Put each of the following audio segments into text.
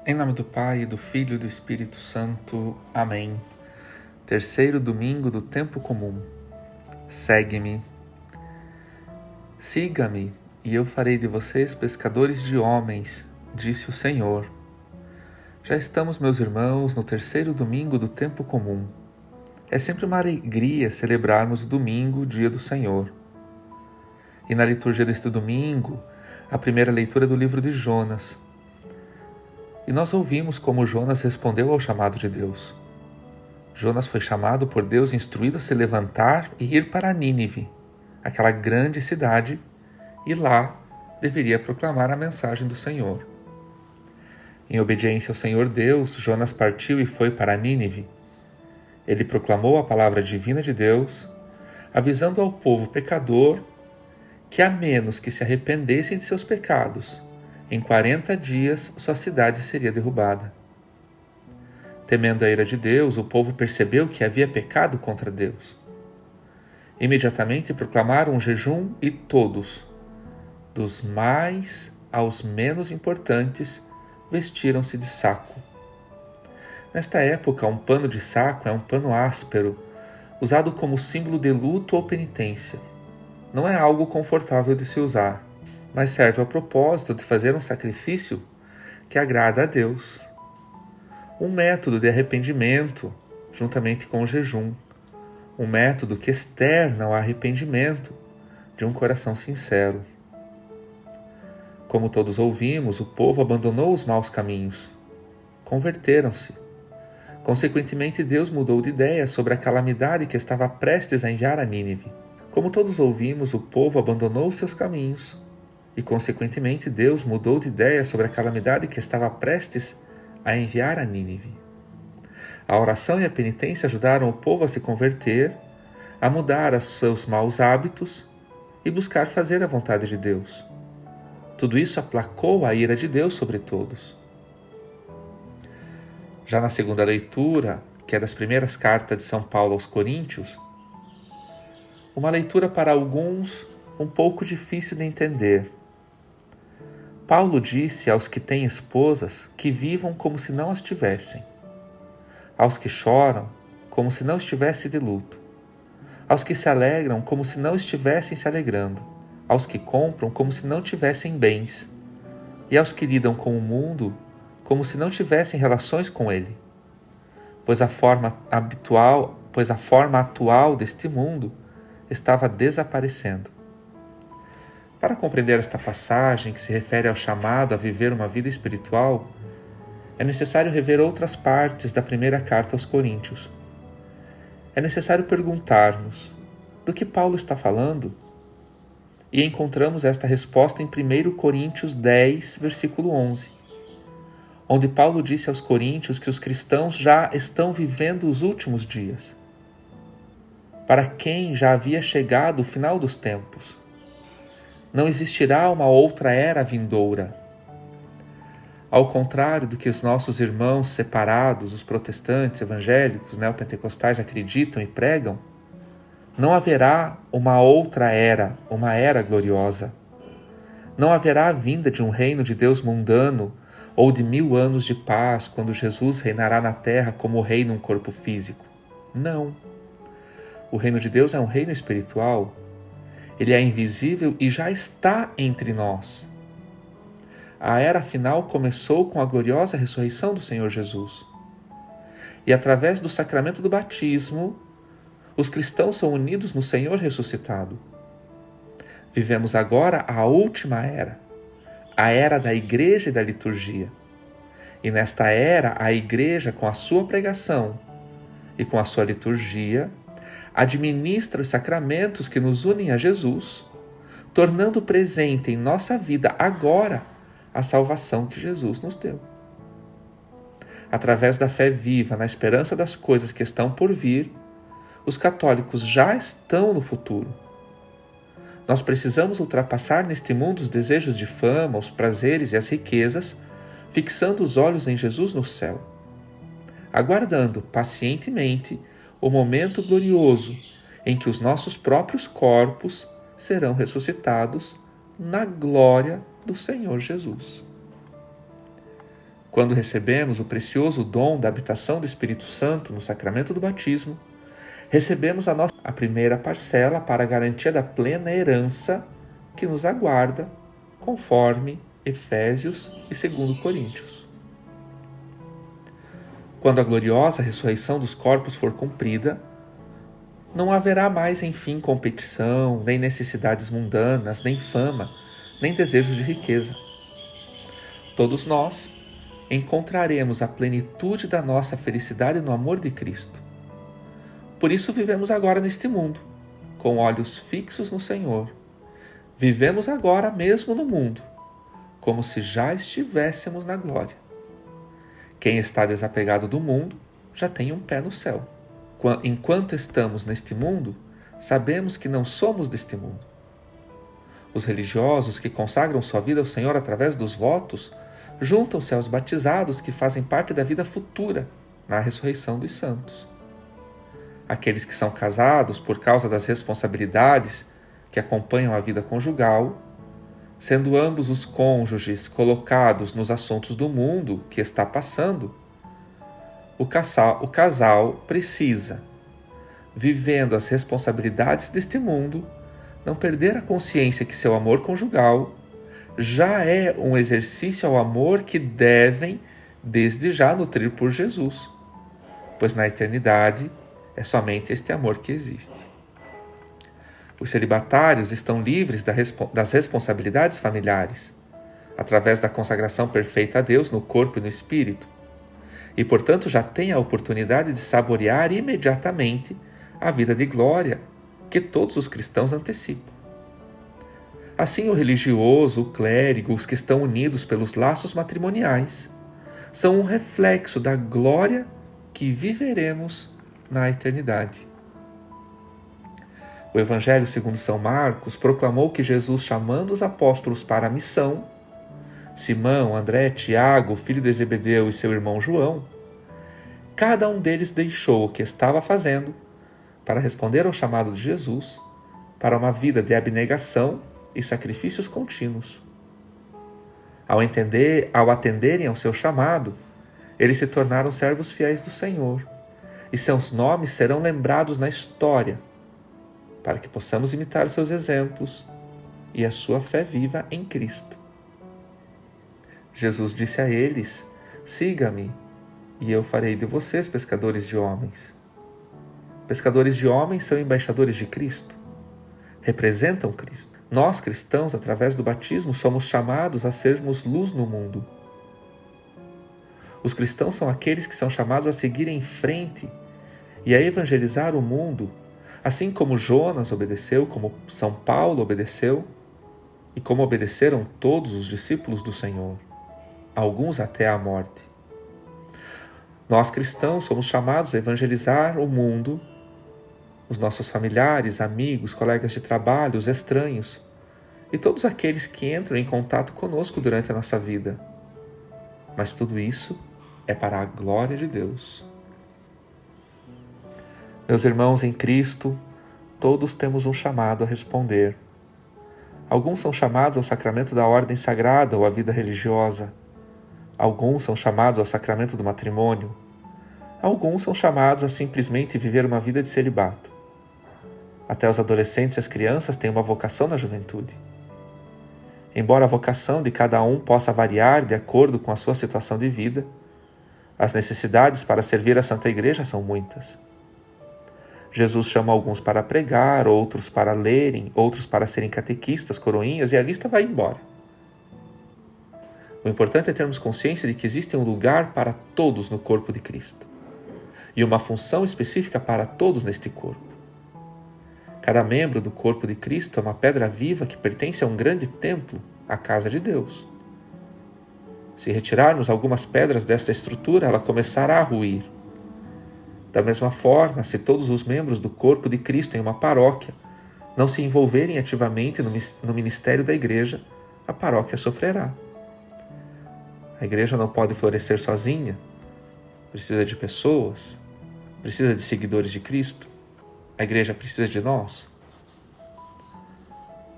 Em nome do Pai, do Filho e do Espírito Santo. Amém. Terceiro domingo do tempo comum. Segue-me. Siga-me, e eu farei de vocês pescadores de homens, disse o Senhor. Já estamos, meus irmãos, no terceiro domingo do tempo comum. É sempre uma alegria celebrarmos o domingo, dia do Senhor. E na liturgia deste domingo, a primeira leitura é do livro de Jonas. E nós ouvimos como Jonas respondeu ao chamado de Deus. Jonas foi chamado por Deus, instruído a se levantar e ir para Nínive, aquela grande cidade, e lá deveria proclamar a mensagem do Senhor. Em obediência ao Senhor Deus, Jonas partiu e foi para Nínive. Ele proclamou a palavra divina de Deus, avisando ao povo pecador que, a menos que se arrependessem de seus pecados, em 40 dias sua cidade seria derrubada. Temendo a ira de Deus, o povo percebeu que havia pecado contra Deus. Imediatamente proclamaram um jejum e todos, dos mais aos menos importantes, vestiram-se de saco. Nesta época, um pano de saco é um pano áspero, usado como símbolo de luto ou penitência. Não é algo confortável de se usar, mas serve ao propósito de fazer um sacrifício que agrada a Deus. Um método de arrependimento, juntamente com o jejum. Um método que externa o arrependimento de um coração sincero. Como todos ouvimos, o povo abandonou os maus caminhos. Converteram-se. Consequentemente, Deus mudou de ideia sobre a calamidade que estava prestes a enviar a Nínive. Como todos ouvimos, o povo abandonou os seus caminhos. E, consequentemente, Deus mudou de ideia sobre a calamidade que estava prestes a enviar a Nínive. A oração e a penitência ajudaram o povo a se converter, a mudar os seus maus hábitos e buscar fazer a vontade de Deus. Tudo isso aplacou a ira de Deus sobre todos. Já na segunda leitura, que é das primeiras cartas de São Paulo aos Coríntios, uma leitura para alguns um pouco difícil de entender. Paulo disse aos que têm esposas que vivam como se não as tivessem, aos que choram como se não estivessem de luto, aos que se alegram como se não estivessem se alegrando, aos que compram como se não tivessem bens, e aos que lidam com o mundo como se não tivessem relações com ele, pois a forma atual deste mundo estava desaparecendo. Para compreender esta passagem, que se refere ao chamado a viver uma vida espiritual, é necessário rever outras partes da primeira carta aos Coríntios. É necessário perguntar-nos: do que Paulo está falando? E encontramos esta resposta em 1 Coríntios 10, versículo 11, onde Paulo disse aos coríntios que os cristãos já estão vivendo os últimos dias, para quem já havia chegado o final dos tempos. Não existirá uma outra era vindoura. Ao contrário do que os nossos irmãos separados, os protestantes, evangélicos, neopentecostais acreditam e pregam, não haverá uma outra era, uma era gloriosa. Não haverá a vinda de um reino de Deus mundano ou de 1000 anos de paz, quando Jesus reinará na terra como rei num corpo físico. Não. O reino de Deus é um reino espiritual. Ele é invisível e já está entre nós. A era final começou com a gloriosa ressurreição do Senhor Jesus. E através do sacramento do batismo, os cristãos são unidos no Senhor ressuscitado. Vivemos agora a última era, a era da Igreja e da liturgia. E nesta era, a Igreja, com a sua pregação e com a sua liturgia, administra os sacramentos que nos unem a Jesus, tornando presente em nossa vida agora a salvação que Jesus nos deu. Através da fé viva na esperança das coisas que estão por vir, os católicos já estão no futuro. Nós precisamos ultrapassar neste mundo os desejos de fama, os prazeres e as riquezas, fixando os olhos em Jesus no céu, aguardando pacientemente o momento glorioso em que os nossos próprios corpos serão ressuscitados na glória do Senhor Jesus. Quando recebemos o precioso dom da habitação do Espírito Santo no sacramento do batismo, recebemos a primeira parcela para a garantia da plena herança que nos aguarda, conforme Efésios e 2 Coríntios. Quando a gloriosa ressurreição dos corpos for cumprida, não haverá mais, enfim, competição, nem necessidades mundanas, nem fama, nem desejos de riqueza. Todos nós encontraremos a plenitude da nossa felicidade no amor de Cristo. Por isso vivemos agora neste mundo, com olhos fixos no Senhor. Vivemos agora mesmo no mundo, como se já estivéssemos na glória. Quem está desapegado do mundo já tem um pé no céu. Enquanto estamos neste mundo, sabemos que não somos deste mundo. Os religiosos que consagram sua vida ao Senhor através dos votos juntam-se aos batizados que fazem parte da vida futura, na ressurreição dos santos. Aqueles que são casados por causa das responsabilidades que acompanham a vida conjugal, sendo ambos os cônjuges colocados nos assuntos do mundo que está passando, o casal precisa, vivendo as responsabilidades deste mundo, não perder a consciência que seu amor conjugal já é um exercício ao amor que devem, desde já, nutrir por Jesus, pois na eternidade é somente este amor que existe. Os celibatários estão livres das responsabilidades familiares, através da consagração perfeita a Deus no corpo e no espírito, e, portanto, já têm a oportunidade de saborear imediatamente a vida de glória que todos os cristãos antecipam. Assim, o religioso, o clérigo, os que estão unidos pelos laços matrimoniais, são um reflexo da glória que viveremos na eternidade. O Evangelho segundo São Marcos proclamou que Jesus, chamando os apóstolos para a missão, Simão, André, Tiago, filho de Zebedeu, e seu irmão João, cada um deles deixou o que estava fazendo para responder ao chamado de Jesus para uma vida de abnegação e sacrifícios contínuos. Ao atenderem ao seu chamado, eles se tornaram servos fiéis do Senhor, e seus nomes serão lembrados na história, para que possamos imitar seus exemplos e a sua fé viva em Cristo. Jesus disse a eles: "Siga-me, e eu farei de vocês pescadores de homens." Pescadores de homens são embaixadores de Cristo, representam Cristo. Nós, cristãos, através do batismo, somos chamados a sermos luz no mundo. Os cristãos são aqueles que são chamados a seguir em frente e a evangelizar o mundo, assim como Jonas obedeceu, como São Paulo obedeceu e como obedeceram todos os discípulos do Senhor, alguns até à morte. Nós, cristãos, somos chamados a evangelizar o mundo, os nossos familiares, amigos, colegas de trabalho, os estranhos e todos aqueles que entram em contato conosco durante a nossa vida. Mas tudo isso é para a glória de Deus. Meus irmãos em Cristo, todos temos um chamado a responder. Alguns são chamados ao sacramento da ordem sagrada ou à vida religiosa. Alguns são chamados ao sacramento do matrimônio. Alguns são chamados a simplesmente viver uma vida de celibato. Até os adolescentes e as crianças têm uma vocação na juventude. Embora a vocação de cada um possa variar de acordo com a sua situação de vida, as necessidades para servir a Santa Igreja são muitas. Jesus chama alguns para pregar, outros para lerem, outros para serem catequistas, coroinhas, e a lista vai embora. O importante é termos consciência de que existe um lugar para todos no corpo de Cristo e uma função específica para todos neste corpo. Cada membro do corpo de Cristo é uma pedra viva que pertence a um grande templo, a casa de Deus. Se retirarmos algumas pedras desta estrutura, ela começará a ruir. Da mesma forma, se todos os membros do corpo de Cristo em uma paróquia não se envolverem ativamente no ministério da igreja, a paróquia sofrerá. A igreja não pode florescer sozinha, precisa de pessoas, precisa de seguidores de Cristo. A igreja precisa de nós.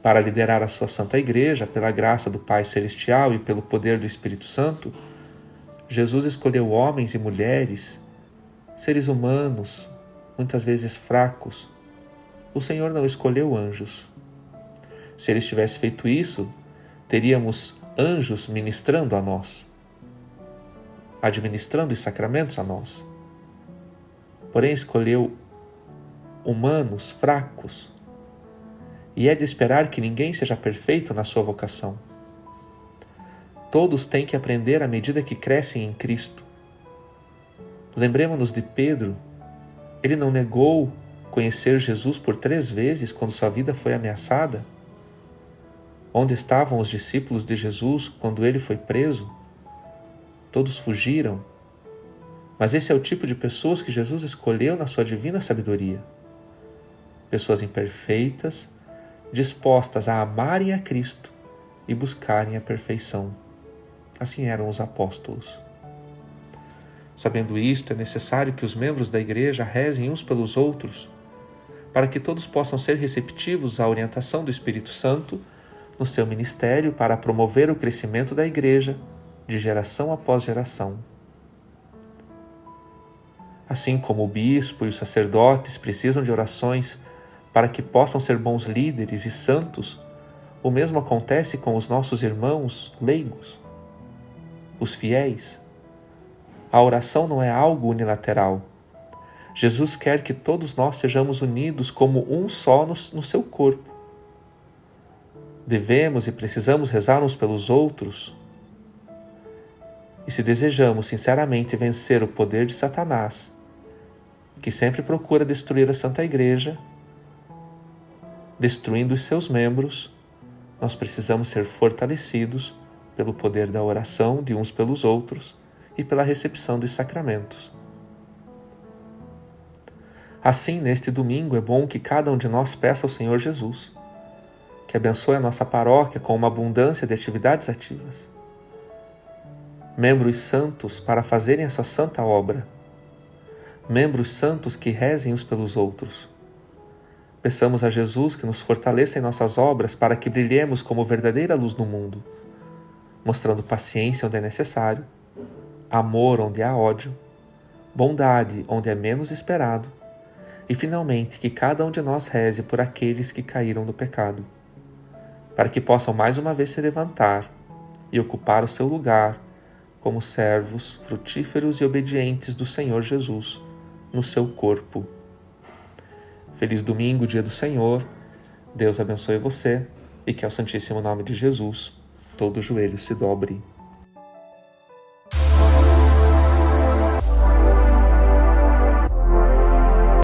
Para liderar a sua Santa Igreja, pela graça do Pai Celestial e pelo poder do Espírito Santo, Jesus escolheu homens e mulheres, seres humanos, muitas vezes fracos. O Senhor não escolheu anjos. Se Ele tivesse feito isso, teríamos anjos ministrando a nós, administrando os sacramentos a nós. Porém, escolheu humanos fracos, e é de esperar que ninguém seja perfeito na sua vocação. Todos têm que aprender à medida que crescem em Cristo. Lembremos-nos de Pedro. Ele não negou conhecer Jesus por 3 vezes quando sua vida foi ameaçada. Onde estavam os discípulos de Jesus quando ele foi preso? Todos fugiram. Mas esse é o tipo de pessoas que Jesus escolheu na sua divina sabedoria. Pessoas imperfeitas, dispostas a amarem a Cristo e buscarem a perfeição. Assim eram os apóstolos. Sabendo isto, é necessário que os membros da Igreja rezem uns pelos outros, para que todos possam ser receptivos à orientação do Espírito Santo no seu ministério para promover o crescimento da Igreja de geração após geração. Assim como o bispo e os sacerdotes precisam de orações para que possam ser bons líderes e santos, o mesmo acontece com os nossos irmãos leigos, os fiéis. A oração não é algo unilateral. Jesus quer que todos nós sejamos unidos como um só no seu corpo. Devemos e precisamos rezar uns pelos outros. E se desejamos sinceramente vencer o poder de Satanás, que sempre procura destruir a Santa Igreja, destruindo os seus membros, nós precisamos ser fortalecidos pelo poder da oração de uns pelos outros e pela recepção dos sacramentos. Assim, neste domingo, é bom que cada um de nós peça ao Senhor Jesus que abençoe a nossa paróquia com uma abundância de atividades ativas, membros santos para fazerem a sua santa obra, membros santos que rezem uns pelos outros. Peçamos a Jesus que nos fortaleça em nossas obras para que brilhemos como verdadeira luz no mundo, mostrando paciência onde é necessário, amor onde há ódio, bondade onde é menos esperado, e finalmente que cada um de nós reze por aqueles que caíram no pecado, para que possam mais uma vez se levantar e ocupar o seu lugar como servos frutíferos e obedientes do Senhor Jesus no seu corpo. Feliz domingo, dia do Senhor. Deus abençoe você e que ao Santíssimo Nome de Jesus todo joelho se dobre.